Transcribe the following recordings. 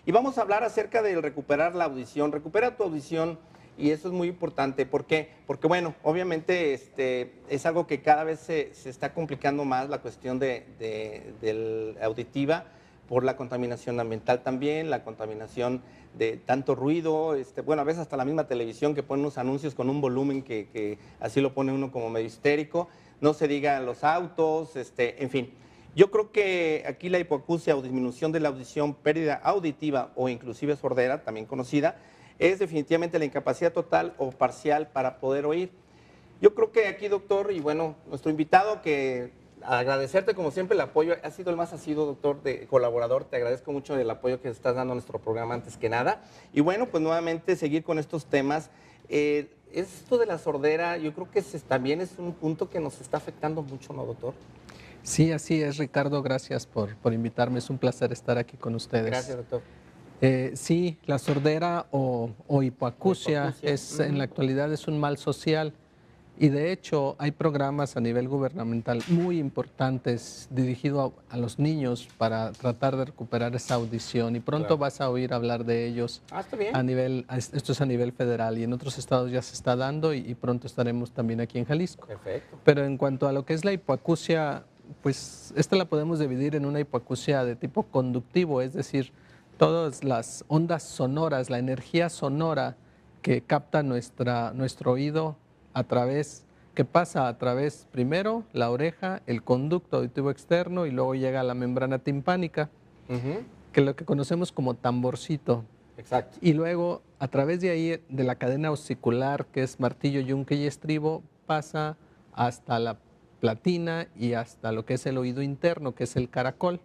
Y vamos a hablar acerca de recuperar la audición. Recupera tu audición y eso es muy importante. ¿Por qué? Porque, bueno, obviamente es algo que cada vez se está complicando más la cuestión del auditiva por la contaminación ambiental también, la contaminación de tanto ruido, bueno, a veces hasta la misma televisión que pone unos anuncios con un volumen que así lo pone uno como medio histérico, no se diga los autos, en fin. Yo creo que aquí la hipoacusia o disminución de la audición, pérdida auditiva o inclusive sordera, también conocida, es definitivamente la incapacidad total o parcial para poder oír. Yo creo que aquí, doctor, y bueno, nuestro invitado, que agradecerte como siempre el apoyo, ha sido el más asiduo, doctor, de colaborador, te agradezco mucho el apoyo que estás dando a nuestro programa antes que nada. Y bueno, pues nuevamente seguir con estos temas. Esto de la sordera, yo creo que también es un punto que nos está afectando mucho, ¿no, doctor? Sí, así es, Ricardo, gracias por invitarme, es un placer estar aquí con ustedes. Gracias, doctor. Sí, la sordera o hipoacusia en la actualidad es un mal social y de hecho hay programas a nivel gubernamental muy importantes dirigidos a los niños para tratar de recuperar esa audición y pronto vas a oír hablar de ellos. Está bien. Esto es a nivel federal y en otros estados ya se está dando y pronto estaremos también aquí en Jalisco. Perfecto. Pero en cuanto a lo que es la hipoacusia, pues esta la podemos dividir en una hipoacusia de tipo conductivo, es decir, todas las ondas sonoras, la energía sonora que capta nuestro oído que pasa a través primero la oreja, el conducto auditivo externo y luego llega a la membrana timpánica, que es lo que conocemos como tamborcito. Exacto. Y luego a través de ahí, de la cadena osicular, que es martillo, yunque y estribo, pasa hasta la platina y hasta lo que es el oído interno, que es el caracol.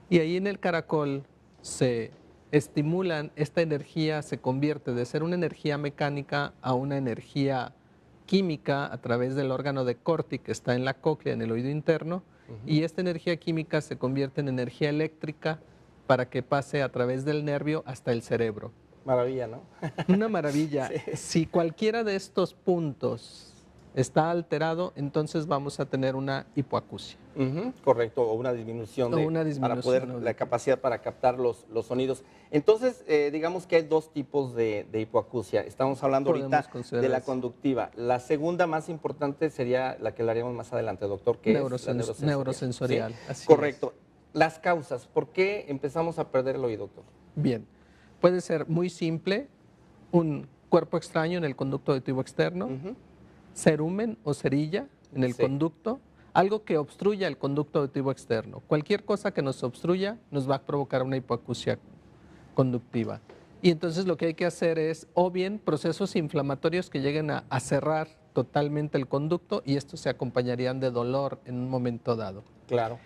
Y ahí en el caracol se estimulan, esta energía se convierte de ser una energía mecánica a una energía química a través del órgano de Corti que está en la cóclea, en el oído interno, y esta energía química se convierte en energía eléctrica para que pase a través del nervio hasta el cerebro. Maravilla, ¿no? Una maravilla. Sí. Si cualquiera de estos puntos está alterado, entonces vamos a tener una hipoacusia. Correcto, o una disminución, para poder, auditiva. la capacidad para captar los sonidos. Entonces, digamos que hay dos tipos de hipoacusia. Estamos hablando ahorita de la conductiva. La segunda más importante sería la que hablaremos más adelante, doctor, que es la neurosensorial. ¿Sí? Así Correcto. es. Las causas, ¿por qué empezamos a perder el oído, doctor? Bien, puede ser muy simple, un cuerpo extraño en el conducto auditivo externo, cerumen o cerilla en el conducto, algo que obstruya el conducto auditivo externo. Cualquier cosa que nos obstruya nos va a provocar una hipoacusia conductiva. Y entonces lo que hay que hacer es o bien procesos inflamatorios que lleguen a cerrar totalmente el conducto y estos se acompañarían de dolor en un momento dado. Claro.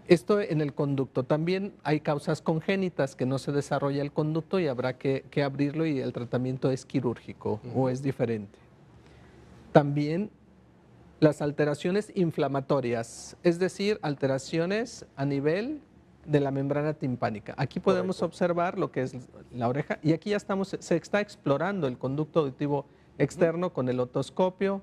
Esto en el conducto. También hay causas congénitas que no se desarrolla el conducto y habrá que abrirlo y el tratamiento es quirúrgico o es diferente. También las alteraciones inflamatorias, es decir, alteraciones a nivel de la membrana timpánica. Aquí podemos observar lo que es la oreja y aquí ya se está explorando el conducto auditivo externo con el otoscopio.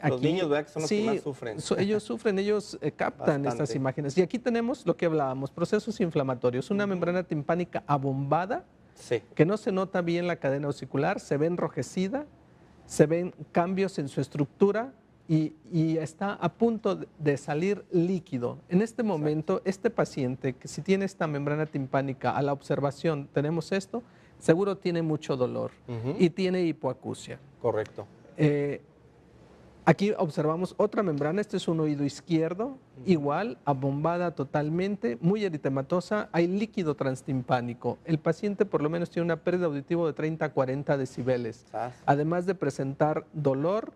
Los niños, ¿verdad? Que son los que más sufren. Ellos sufren, ellos captan estas imágenes. Y aquí tenemos lo que hablábamos, procesos inflamatorios, una membrana timpánica abombada, que no se nota bien la cadena osicular, se ve enrojecida, se ven cambios en su estructura y está a punto de salir líquido. En este momento, este paciente, que si tiene esta membrana timpánica, a la observación tenemos esto, seguro tiene mucho dolor y tiene hipoacusia. Correcto. Aquí observamos otra membrana, este es un oído izquierdo, igual, abombada totalmente, muy eritematosa, hay líquido transtimpánico. El paciente por lo menos tiene una pérdida auditiva de 30 a 40 decibeles, además de presentar dolor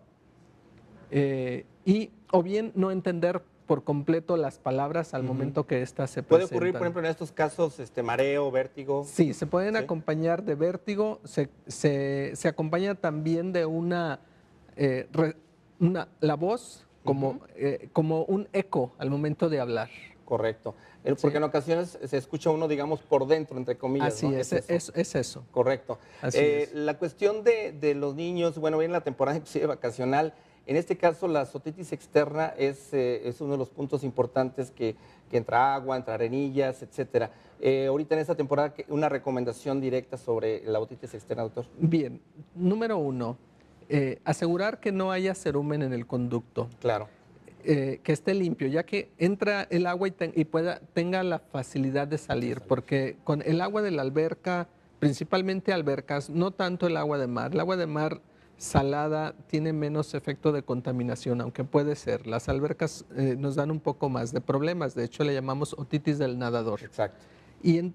o bien no entender por completo las palabras al momento que éstas se presentan. ¿Puede ocurrir, por ejemplo, en estos casos mareo, vértigo? Sí, se pueden acompañar de vértigo, se acompaña también de la voz como un eco al momento de hablar. Correcto. Porque en ocasiones se escucha uno, digamos, por dentro, entre comillas. Así es, es eso. Correcto. Así es. La cuestión de los niños, bueno, viene la temporada inclusive vacacional, En este caso, la otitis externa es uno de los puntos importantes que entra agua, entra arenillas, etcétera. Ahorita en esta temporada, una recomendación directa sobre la otitis externa, doctor. Bien, número 1, asegurar que no haya cerumen en el conducto. Claro. Que esté limpio, ya que entra el agua y tenga la facilidad de salir, porque con el agua de la alberca, principalmente albercas, no tanto el agua de mar. El agua de mar salada tiene menos efecto de contaminación, aunque puede ser. Las albercas nos dan un poco más de problemas, de hecho le llamamos otitis del nadador. Exacto. Y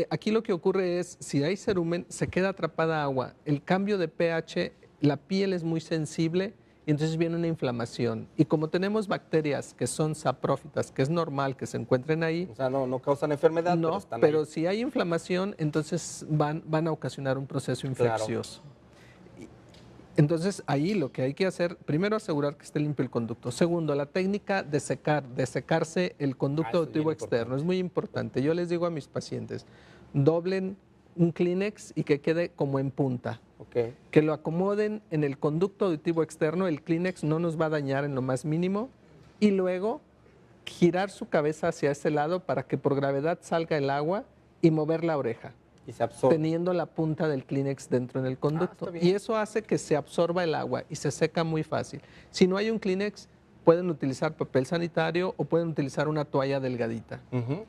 aquí lo que ocurre es, si hay cerumen, se queda atrapada agua. El cambio de pH, la piel es muy sensible y entonces viene una inflamación. Y como tenemos bacterias que son saprófitas, que es normal que se encuentren ahí. O sea, no causan enfermedad, no, pero están pero ahí. si hay inflamación, entonces van a ocasionar un proceso infeccioso. Claro. Entonces, ahí lo que hay que hacer, primero asegurar que esté limpio el conducto. Segundo, la técnica de secarse el conducto auditivo externo. Es muy importante. Yo les digo a mis pacientes, doblen un Kleenex y que quede como en punta. Okay. Que lo acomoden en el conducto auditivo externo, el Kleenex no nos va a dañar en lo más mínimo, y luego girar su cabeza hacia ese lado para que por gravedad salga el agua y mover la oreja. Y se absorbe. Teniendo la punta del Kleenex dentro en el conducto. Y eso hace que se absorba el agua y se seca muy fácil. Si no hay un Kleenex, pueden utilizar papel sanitario o pueden utilizar una toalla delgadita.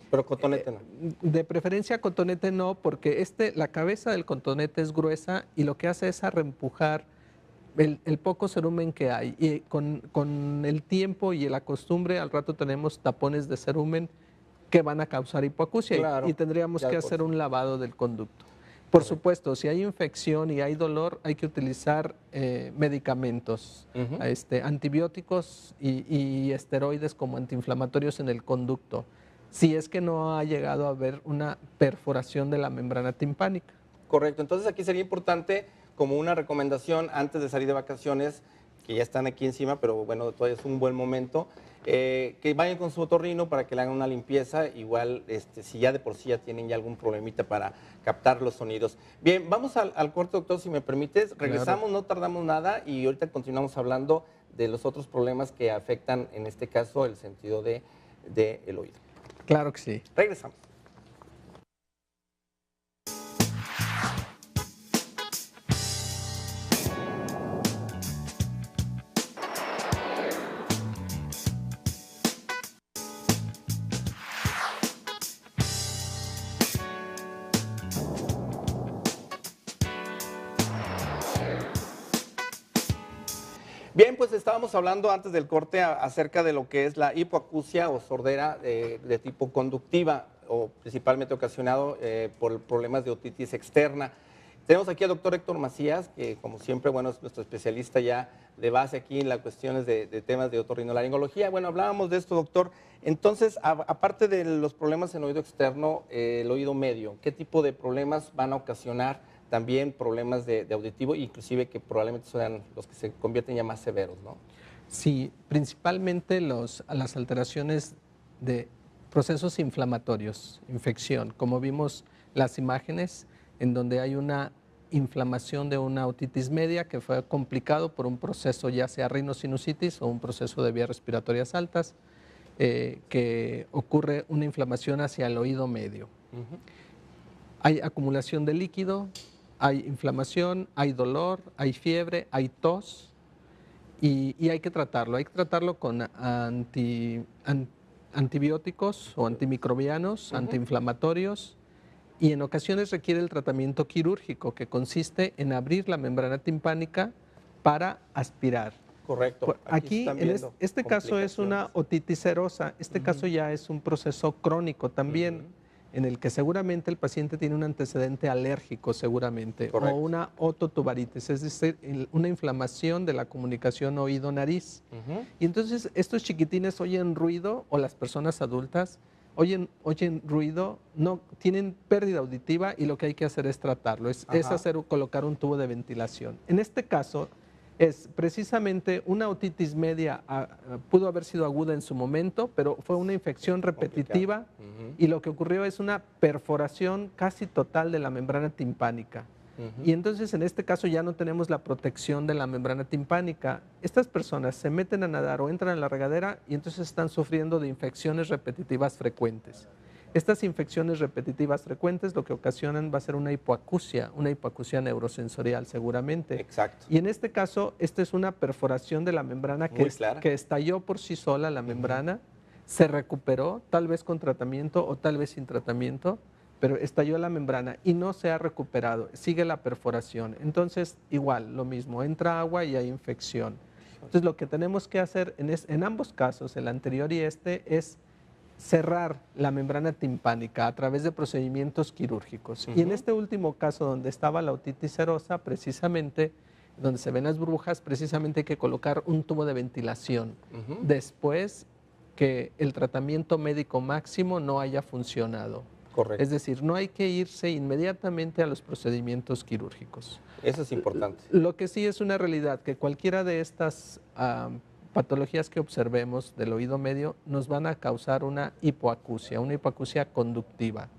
Pero cotonete no. De preferencia cotonete no, porque la cabeza del cotonete es gruesa y lo que hace es reempujar el poco cerumen que hay. Y con el tiempo y la costumbre, al rato tenemos tapones de cerumen que van a causar hipoacusia, claro, y tendríamos que hacer un lavado del conducto. Por supuesto, si hay infección y hay dolor, hay que utilizar medicamentos, antibióticos y esteroides como antiinflamatorios en el conducto, si es que no ha llegado a haber una perforación de la membrana timpánica. Correcto, entonces aquí sería importante como una recomendación antes de salir de vacaciones, que ya están aquí encima, pero bueno, todavía es un buen momento, que vayan con su otorrino para que le hagan una limpieza, igual si ya de por sí ya tienen ya algún problemita para captar los sonidos. Bien, vamos al corte, doctor, si me permites, regresamos, claro. No tardamos nada y ahorita continuamos hablando de los otros problemas que afectan, en este caso, el sentido del oído. Claro que sí. Regresamos. Bien, pues estábamos hablando antes del corte acerca de lo que es la hipoacusia o sordera de tipo conductiva, o principalmente ocasionado por problemas de otitis externa. Tenemos aquí al doctor Héctor Macías, que como siempre, bueno, es nuestro especialista ya de base aquí en las cuestiones de temas de otorrinolaringología. Bueno, hablábamos de esto, doctor. Entonces, aparte de los problemas en el oído externo, el oído medio, ¿qué tipo de problemas van a ocasionar también problemas de auditivo, inclusive que probablemente sean los que se convierten ya más severos, ¿no? Sí, principalmente las alteraciones de procesos inflamatorios, infección, como vimos las imágenes, en donde hay una inflamación de una otitis media que fue complicado por un proceso ya sea rinosinusitis o un proceso de vías respiratorias altas, que ocurre una inflamación hacia el oído medio. Hay acumulación de líquido, hay inflamación, hay dolor, hay fiebre, hay tos y hay que tratarlo. Hay que tratarlo con antibióticos o antimicrobianos, antiinflamatorios, y en ocasiones requiere el tratamiento quirúrgico, que consiste en abrir la membrana timpánica para aspirar. Correcto. Aquí en este caso es una otitis serosa. Este caso ya es un proceso crónico también, en el que seguramente el paciente tiene un antecedente alérgico seguramente, correcto, o una ototubaritis, es decir, una inflamación de la comunicación oído-nariz. Y entonces estos chiquitines oyen ruido, o las personas adultas oyen ruido, no tienen pérdida auditiva, y lo que hay que hacer es tratarlo, es colocar un tubo de ventilación. En este caso es precisamente una otitis media, pudo haber sido aguda en su momento, pero fue una infección repetitiva y lo que ocurrió es una perforación casi total de la membrana timpánica. Y entonces en este caso ya no tenemos la protección de la membrana timpánica. Estas personas se meten a nadar o entran en la regadera y entonces están sufriendo de infecciones repetitivas frecuentes. Estas infecciones repetitivas frecuentes lo que ocasionan va a ser una hipoacusia neurosensorial seguramente. Exacto. Y en este caso, esta es una perforación de la membrana que estalló por sí sola la membrana, se recuperó, tal vez con tratamiento o tal vez sin tratamiento, pero estalló la membrana y no se ha recuperado, sigue la perforación. Entonces, igual, lo mismo, entra agua y hay infección. Entonces, lo que tenemos que hacer en ambos casos, el anterior y este, es cerrar la membrana timpánica a través de procedimientos quirúrgicos. Y en este último caso, donde estaba la otitis serosa, precisamente, donde se ven las burbujas, precisamente hay que colocar un tubo de ventilación. Después que el tratamiento médico máximo no haya funcionado. Correcto. Es decir, no hay que irse inmediatamente a los procedimientos quirúrgicos. Eso es importante. Lo que sí es una realidad, que cualquiera de estas patologías que observemos del oído medio nos van a causar una hipoacusia conductiva.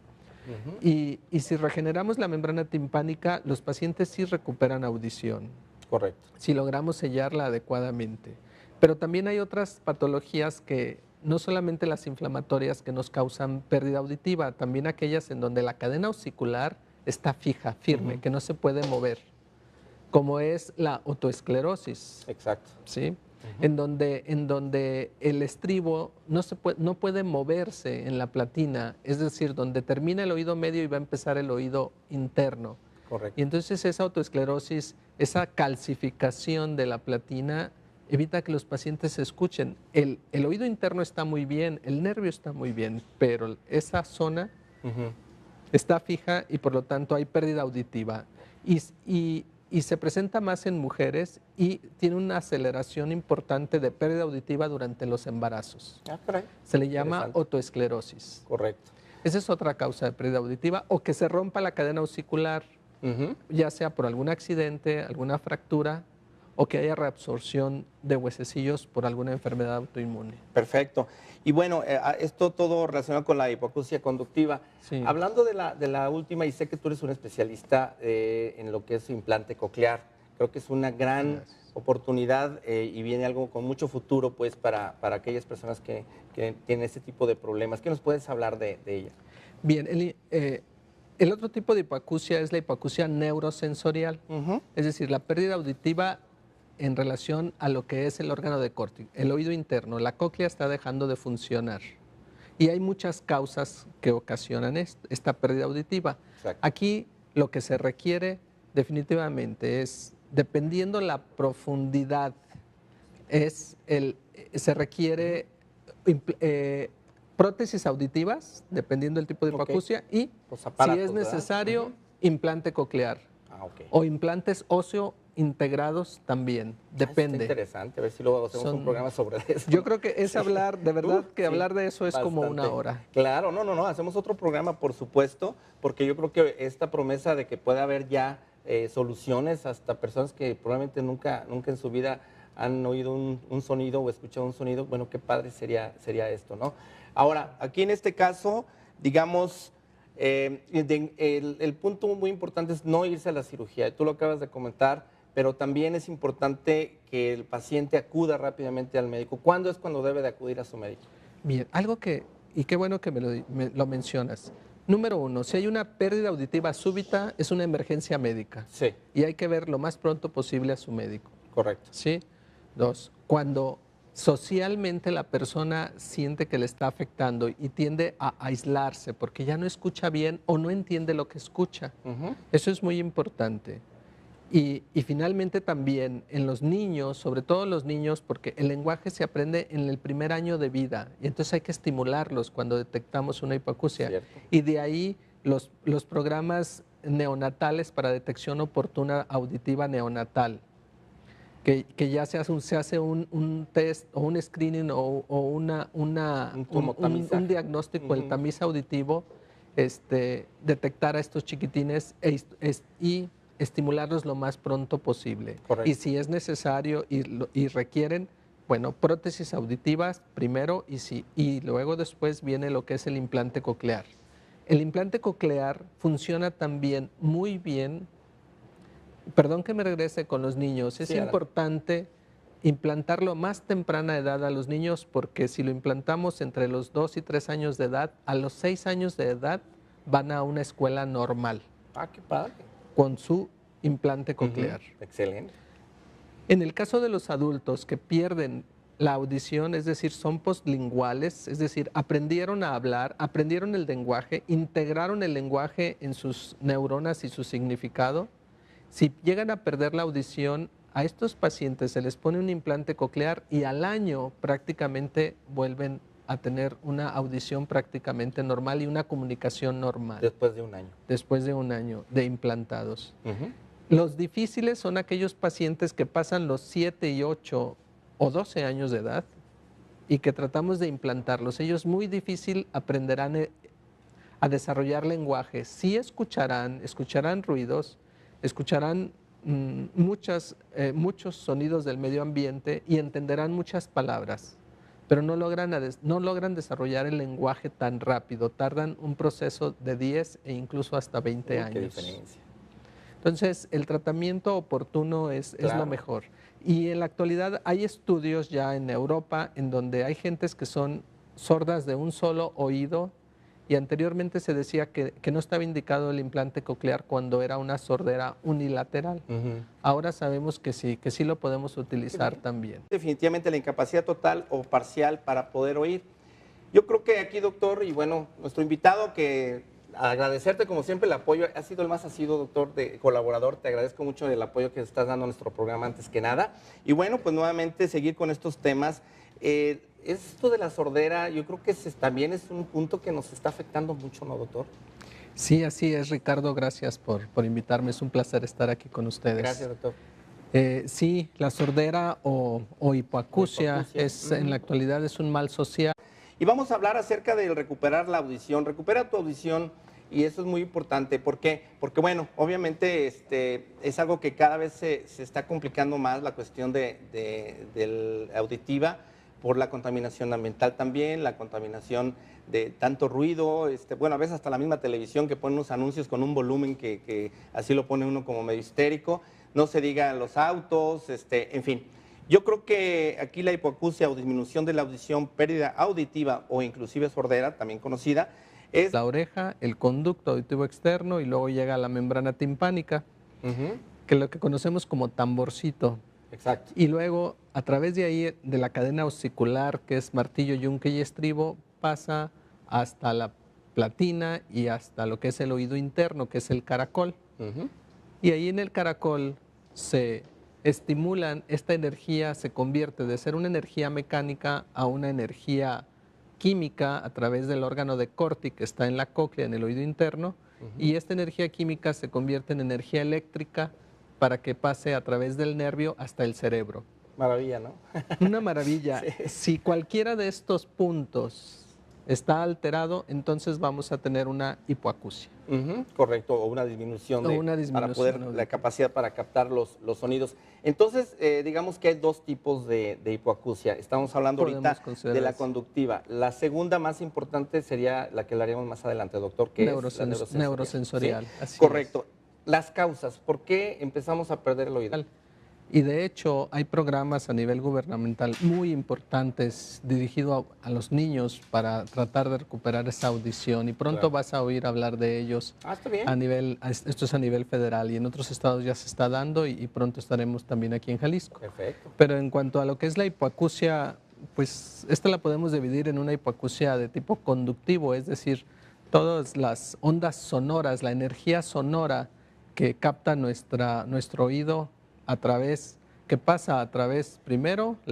Y si regeneramos la membrana timpánica, los pacientes sí recuperan audición. Correcto. Si logramos sellarla adecuadamente. Pero también hay otras patologías que no solamente las inflamatorias que nos causan pérdida auditiva, también aquellas en donde la cadena ossicular está fija, firme, que no se puede mover, como es la otoesclerosis. Exacto. ¿Sí? En donde el estribo no puede moverse en la platina, es decir, donde termina el oído medio y va a empezar el oído interno. Correcto. Y entonces esa otoesclerosis, esa calcificación de la platina, evita que los pacientes se escuchen. El oído interno está muy bien, el nervio está muy bien, pero esa zona está fija y por lo tanto hay pérdida auditiva. Y se presenta más en mujeres y tiene una aceleración importante de pérdida auditiva durante los embarazos. Se le llama otoesclerosis. Correcto. Esa es otra causa de pérdida auditiva, o que se rompa la cadena ossicular, ya sea por algún accidente, alguna fractura, o que haya reabsorción de huesecillos por alguna enfermedad autoinmune. Perfecto. Y bueno, esto todo relacionado con la hipoacusia conductiva. Sí. Hablando de la última, y sé que tú eres un especialista en lo que es implante coclear, creo que es una gran oportunidad y viene algo con mucho futuro pues para aquellas personas que tienen este tipo de problemas. ¿Qué nos puedes hablar de ella? Bien, el otro tipo de hipoacusia es la hipoacusia neurosensorial, es decir, la pérdida auditiva en relación a lo que es el órgano de Corti, el oído interno. La cóclea está dejando de funcionar y hay muchas causas que ocasionan esta pérdida auditiva. Exacto. Aquí lo que se requiere definitivamente es, dependiendo la profundidad, se requiere prótesis auditivas, dependiendo del tipo de hipoacusia, y si es necesario, implante coclear o implantes óseo integrados también, depende. Está interesante, a ver si luego hacemos un programa sobre eso. Yo creo que es hablar, de verdad, hablar de eso es bastante. Como una hora. Claro, no, hacemos otro programa, por supuesto, porque yo creo que esta promesa de que puede haber ya soluciones hasta personas que probablemente nunca en su vida han oído un sonido o escuchado un sonido, bueno, qué padre sería esto, ¿no? Ahora, aquí en este caso, digamos, el punto muy importante es no irse a la cirugía. Tú lo acabas de comentar, pero también es importante que el paciente acuda rápidamente al médico. ¿Cuándo es cuando debe de acudir a su médico? Bien, y qué bueno que me lo mencionas. Número uno, si hay una pérdida auditiva súbita, es una emergencia médica. Sí. Y hay que ver lo más pronto posible a su médico. Correcto. ¿Sí? Dos, cuando socialmente la persona siente que le está afectando y tiende a aislarse porque ya no escucha bien o no entiende lo que escucha. Eso es muy importante. Y finalmente también en los niños, sobre todo los niños, porque el lenguaje se aprende en el primer año de vida y entonces hay que estimularlos cuando detectamos una hipoacusia. Cierto. Y de ahí los programas neonatales para detección oportuna auditiva neonatal, que ya se hace un test o un screening o un diagnóstico, el tamiz auditivo, detectar a estos chiquitines y estimularlos lo más pronto posible. Correcto. Y si es necesario y requieren, bueno, prótesis auditivas primero y luego después viene lo que es el implante coclear. El implante coclear funciona también muy bien Perdón que me regrese con los niños. Es Sí, adelante. importante implantarlo a más temprana edad a los niños porque si lo implantamos entre los 2 y 3 años de edad, a los 6 años de edad van a una escuela normal Ah, qué padre. con su implante coclear. Excelente. En el caso de los adultos que pierden la audición, es decir, son postlinguales, es decir, aprendieron a hablar, aprendieron el lenguaje, integraron el lenguaje en sus neuronas y su significado. Si llegan a perder la audición, a estos pacientes se les pone un implante coclear y al año prácticamente vuelven a tener una audición prácticamente normal y una comunicación normal Después de un año. después de un año de implantados. Ujú. Los difíciles son aquellos pacientes que pasan los 7 y 8 o 12 años de edad y que tratamos de implantarlos. Ellos muy difícil aprenderán a desarrollar lenguaje. Sí escucharán ruidos, escucharán muchos sonidos del medio ambiente y entenderán muchas palabras, pero no logran desarrollar el lenguaje tan rápido. Tardan un proceso de 10 e incluso hasta 20 Qué años. diferencia. Entonces, el tratamiento oportuno es Claro. lo mejor. Y en la actualidad hay estudios ya en Europa en donde hay gentes que son sordas de un solo oído y anteriormente se decía que no estaba indicado el implante coclear cuando era una sordera unilateral. Ujú. Ahora sabemos que sí lo podemos utilizar también. Definitivamente la incapacidad total o parcial para poder oír. Yo creo que aquí, doctor, y bueno, nuestro invitado, que agradecerte como siempre el apoyo, ha sido el más asiduo, doctor, de colaborador, te agradezco mucho el apoyo que estás dando a nuestro programa antes que nada. Y bueno, pues nuevamente seguir con estos temas. Esto de la sordera, yo creo que también es un punto que nos está afectando mucho, ¿no, doctor? Sí, así es, Ricardo, gracias por invitarme, es un placer estar aquí con ustedes. Gracias, doctor. Sí, la sordera o hipoacusia Hipoacusia. en la actualidad es un mal social. Y vamos a hablar acerca de recuperar la audición. Recupera tu audición y eso es muy importante. ¿Por qué? Porque, bueno, obviamente es algo que cada vez se está complicando más la cuestión del auditiva por la contaminación ambiental también, la contaminación de tanto ruido, bueno, a veces hasta la misma televisión que pone unos anuncios con un volumen que así lo pone uno como medio histérico, no se diga los autos, en fin. Yo creo que aquí la hipoacusia o disminución de la audición, pérdida auditiva o inclusive sordera, también conocida, es... La oreja, el conducto auditivo externo y luego llega a la membrana timpánica, Ujú. que es lo que conocemos como tamborcito. Exacto. Y luego, a través de ahí, de la cadena ossicular, que es martillo, yunque y estribo, pasa hasta la platina y hasta lo que es el oído interno, que es el caracol. Ujú. Y ahí en el caracol se estimulan, esta energía se convierte de ser una energía mecánica a una energía química a través del órgano de Corti que está en la cóclea, en el oído interno, y esta energía química se convierte en energía eléctrica para que pase a través del nervio hasta el cerebro. Maravilla, ¿no? Una maravilla. Si cualquiera de estos puntos está alterado, entonces vamos a tener una hipoacusia. Ujú, correcto, o una disminución, O una disminución para poder, auditiva. la capacidad para captar los sonidos. Entonces, digamos que hay dos tipos de hipoacusia. Estamos hablando Podemos ahorita considerar de la eso. conductiva. La segunda más importante sería la que hablaríamos más adelante, doctor, que es la Neurosensorial. ¿Sí? Así Correcto. Las causas, ¿por qué empezamos a perder el oído? Y de hecho hay programas a nivel gubernamental muy importantes dirigidos a los niños para tratar de recuperar esa audición y pronto Claro. vas a oír hablar de ellos Ah, está bien. esto es a nivel federal y en otros estados ya se está dando y pronto estaremos también aquí en Jalisco. Perfecto. Pero en cuanto a lo que es la hipoacusia, pues esta la podemos dividir en una hipoacusia de tipo conductivo, es decir, todas las ondas sonoras, la energía sonora que capta nuestro oído que pasa a través primero